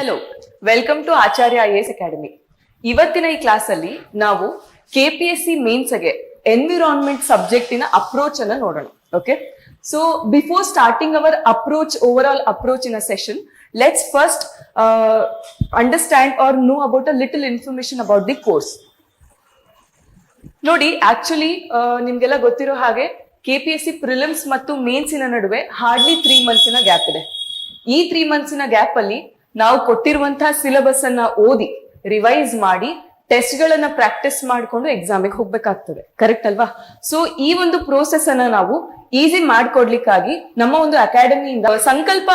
Hello, welcome to Acharya IAS academy. ಇವತ್ತಿನ ಈ class ಅಲ್ಲಿ ನಾವು KPSC ಮೇನ್ಸ್ ಗೆ ಎನ್ವಿರಾನ್ಮೆಂಟ್ ಸಬ್ಜೆಕ್ಟ್ ಇನ ಅಪ್ರೋಚ್ ಅನ್ನ ನೋಡೋಣ. Okay, so before starting our approach, overall approach in a session, let's first understand or know about a little information about the course. ನೋಡಿ, actually ನಿಮ್ಗೆಲ್ಲ ಗೊತ್ತಿರೋ ಹಾಗೆ KPSC ಪ್ರಿಲಿಮ್ಸ್ ಮತ್ತು ಮೇನ್ಸಿನ ನಡುವೆ ಹಾರ್ಡ್ಲಿ 3 ಮಂತ್ಸಿನ ಗ್ಯಾಪ್ ಇದೆ. ಈ 3 ಮಂತ್ಸಿನ ಗ್ಯಾಪ್ ಅಲ್ಲಿ ನಾವು ಕೊಟ್ಟಿರುವಂತಹ ಸಿಲೆಬಸ್ ಅನ್ನ ಓದಿ ರಿವೈಸ್ ಮಾಡಿ ಟೆಸ್ಟ್ ಗಳನ್ನ ಪ್ರಾಕ್ಟೀಸ್ ಮಾಡ್ಕೊಂಡು ಎಕ್ಸಾಮಿಗೆ ಹೋಗ್ಬೇಕಾಗ್ತದೆ. ಕರೆಕ್ಟ್ ಅಲ್ವಾ? ಸೊ ಈ ಒಂದು ಪ್ರೋಸೆಸ್ ಅನ್ನ ನಾವು ಈಸಿ ಮಾಡ್ಕೊಡ್ಲಿಕ್ಕಾಗಿ ನಮ್ಮ ಒಂದು ಅಕಾಡೆಮಿಯಿಂದ ಸಂಕಲ್ಪ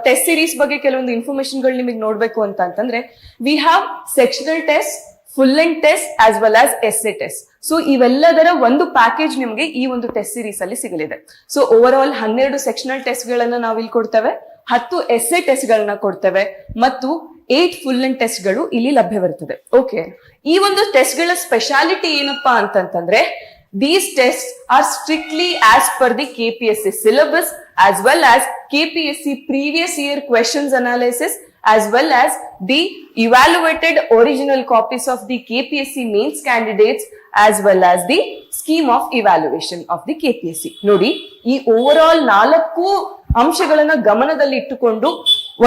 ಟೆಸ್ಟ್ ಸೀರೀಸ್ ಬಗ್ಗೆ ಕೆಲವೊಂದು ಇನ್ಫಾರ್ಮೇಶನ್ ಗಳು ನಿಮಗೆ ನೋಡ್ಬೇಕು ಅಂತಂದ್ರೆ, we have sectional test, full length test as well as essay test. So ಇವೆಲ್ಲದರ ಒಂದು ಪ್ಯಾಕೇಜ್ ನಿಮಗೆ ಈ ಒಂದು ಟೆಸ್ಟ್ ಸೀರೀಸ್ ಅಲ್ಲಿ ಸಿಗಲಿದೆ. So over all 12 sectional test ಗಳನ್ನ ನಾವು ಇಲ್ಲಿ ಕೊಡ್ತೇವೆ, 10 ಎಸ್ಸೆ ಟೆಸ್ಟ್ ಗಳನ್ನ ಕೊಡ್ತೇವೆ ಮತ್ತು 8 ಫುಲ್ ಲೆಂತ್ ಟೆಸ್ಟ್ ಗಳು ಇಲ್ಲಿ ಲಭ್ಯವಿರುತ್ತದೆ. ಓಕೆ, ಈ ಒಂದು ಟೆಸ್ಟ್ ಗಳ ಸ್ಪೆಷಾಲಿಟಿ ಏನಪ್ಪಾ ಅಂತಂದ್ರೆ, these tests are strictly as per the KPSC syllabus as well as KPSC previous year questions analysis as well as the evaluated original copies of the KPSC mains candidates as well as the scheme of evaluation of the KPSC. ನೋಡಿ, ಈ over all 4 ಅಂಶಗಳನ್ನ ಗಮನದಲ್ಲಿ ಇಟ್ಟುಕೊಂಡು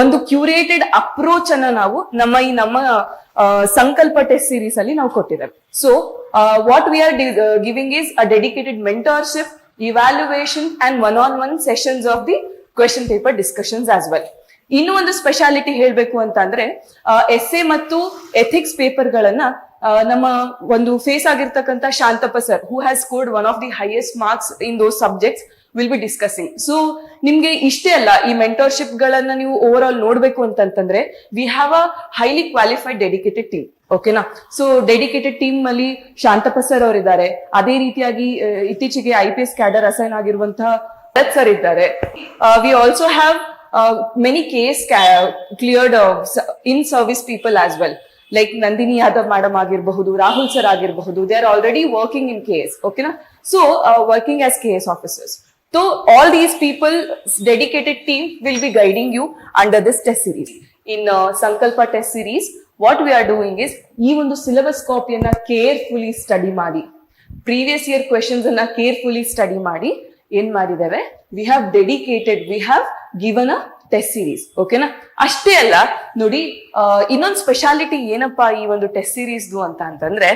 ಒಂದು curated approach ಅನ್ನ ನಾವು ನಮ್ಮ ಸಂಕಲ್ಪ ಟೆಸ್ಟ್ ಸೀರೀಸ್ ಅಲ್ಲಿ ನಾವು ಕೊಟ್ಟಿದ್ದೇವೆ. So what we are giving is a dedicated mentorship, evaluation and one sessions of the question paper discussions as well. ಇನ್ನು ಒಂದು ಸ್ಪೆಷಾಲಿಟಿ ಹೇಳ್ಬೇಕು ಅಂತ ಅಂದ್ರೆ, ಎಸ್ಸೆ ಮತ್ತು ಎಥಿಕ್ಸ್ ಪೇಪರ್ ಗಳನ್ನ ನಮ್ಮ ಒಂದು ಫೇಸ್ ಆಗಿರ್ತಕ್ಕಂಥ Shantappa sir, who has scored one of the highest marks in those subjects, will be discussing. So ನಿಮ್ಗೆ ಇಷ್ಟೇ ಅಲ್ಲ, ಈ ಮೆಂಟರ್ಶಿಪ್ ಗಳನ್ನ ನೀವು ಓವರ್ ಆಲ್ ನೋಡ್ಬೇಕು ಅಂತಂದ್ರೆ, we have a highly qualified dedicated team. ಓಕೆನಾ? ಸೊ ಡೆಡಿಕೇಟೆಡ್ ಟೀಮ್ ಅಲ್ಲಿ ಶಾಂತಪ್ಪ ಸರ್ ಅವರಿದ್ದಾರೆ. ಅದೇ ರೀತಿಯಾಗಿ ಇತ್ತೀಚೆಗೆ IPS ಕ್ಯಾಡರ್ ಅಸೈನ್ ಆಗಿರುವಂತಹ ಭರತ್ ಸರ್ ಇದ್ದಾರೆ. We also have many case cleared in service people as well, like Nandini Yadav madam ಆಗಿರಬಹುದು, ರಾಹುಲ್ ಸರ್ ಆಗಿರಬಹುದು. they are already working in KS. okay na? So working as KS officers. So all these people, dedicated team will be guiding you under this test series. In Sankalpa test series, what we are doing is, ಈ ಒಂದು syllabus ಕಾಪಿಯನ್ನ carefully study ಮಾಡಿ, previous year questions ಅನ್ನ carefully study ಮಾಡಿ ಏನ್ ಮಾಡಿದ್ದೇವೆ, we have dedicated, we have given a test series. ಓಕೆನಾ? ಅಷ್ಟೇ ಅಲ್ಲ, ನೋಡಿ, ಇನ್ನೊಂದು ಸ್ಪೆಷಾಲಿಟಿ ಏನಪ್ಪಾ ಈ ಒಂದು ಟೆಸ್ಟ್ ಸೀರೀಸ್ ಅಂತಂದ್ರೆ,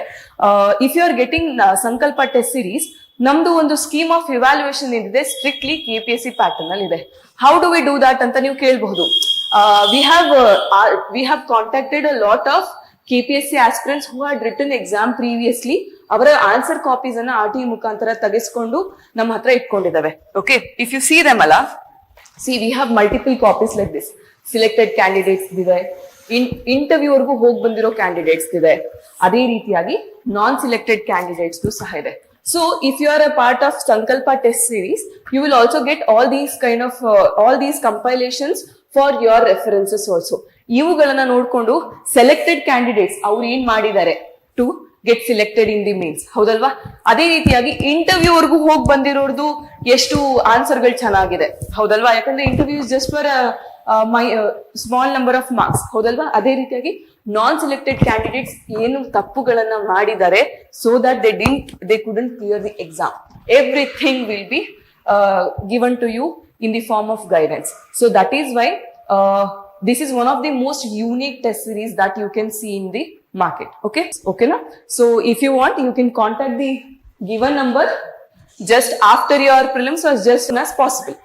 ಇಫ್ ಯು ಆರ್ ಗೆಟಿಂಗ್ ಸಂಕಲ್ಪ ಟೆಸ್ಟ್ ಸೀರೀಸ್, ನಮ್ದು ಒಂದು ಸ್ಕೀಮ್ ಆಫ್ ಇವ್ಯಾಲ್ಯೂಯೇಷನ್ ಏನಿದೆ ಸ್ಟ್ರಿಕ್ಟ್ಲಿ KPSC ಪ್ಯಾಟರ್ನ್ ಅಲ್ಲಿ ಇದೆ. How do we do that ಅಂತ ನೀವು ಕೇಳಬಹುದು. We have contacted a lot of KPSC aspirants who had written exam previously. ಅವರ ಆನ್ಸರ್ ಕಾಪೀಸ್ ಅನ್ನ RTE ಮುಖಾಂತರ ತೆಗೆಸ್ಕೊಂಡು ನಮ್ಮ ಹತ್ರ ಇಟ್ಕೊಂಡಿದ್ದಾವೆ. Okay, if you see them ಅಲ್ಲ, see we have multiple copies like this. Selected candidates ಇದೆ, ಇಂಟರ್ವ್ಯೂ ವರ್ಗೂ ಹೋಗಿ ಬಂದಿರೋ ಕ್ಯಾಂಡಿಡೇಟ್ಸ್ ಇದೆ, ಅದೇ ರೀತಿಯಾಗಿ ನಾನ್ ಸಿಲೆಕ್ಟೆಡ್ ಕ್ಯಾಂಡಿಡೇಟ್ಸ್ ಸಹ ಇದೆ. So if you are a part of Sankalpa test series, you will also get all these compilations for your references also. ಇವುಗಳನ್ನ ನೋಡ್ಕೊಂಡು ಸೆಲೆಕ್ಟೆಡ್ ಕ್ಯಾಂಡಿಡೇಟ್ಸ್ ಅವ್ರು ಏನ್ ಮಾಡಿದ್ದಾರೆ to get selected in the mains, ಹೌದಲ್ವಾ? ಅದೇ ರೀತಿಯಾಗಿ ಇಂಟರ್ವ್ಯೂ ವರ್ಗೂ ಹೋಗಿ ಬಂದಿರೋರ್ದು ಎಷ್ಟು ಆನ್ಸರ್ಗಳು ಚೆನ್ನಾಗಿದೆ, ಹೌದಲ್ವಾ? ಯಾಕಂದ್ರೆ interview just for small number of marks, ಹೌದಲ್ವಾ? ಅದೇ ರೀತಿಯಾಗಿ ನಾನ್ ಸಿಲೆಕ್ಟೆಡ್ ಕ್ಯಾಂಡಿಡೇಟ್ಸ್ ಏನು ತಪ್ಪುಗಳನ್ನ ಮಾಡಿದ್ದಾರೆ, so that they couldn't clear the exam. Everything will be given to you in the form of guidance. So that is why this is one of the most unique test series that you can see in the market. Okay na? So if you want, you can contact the given number just after your prelims or just as soon as possible.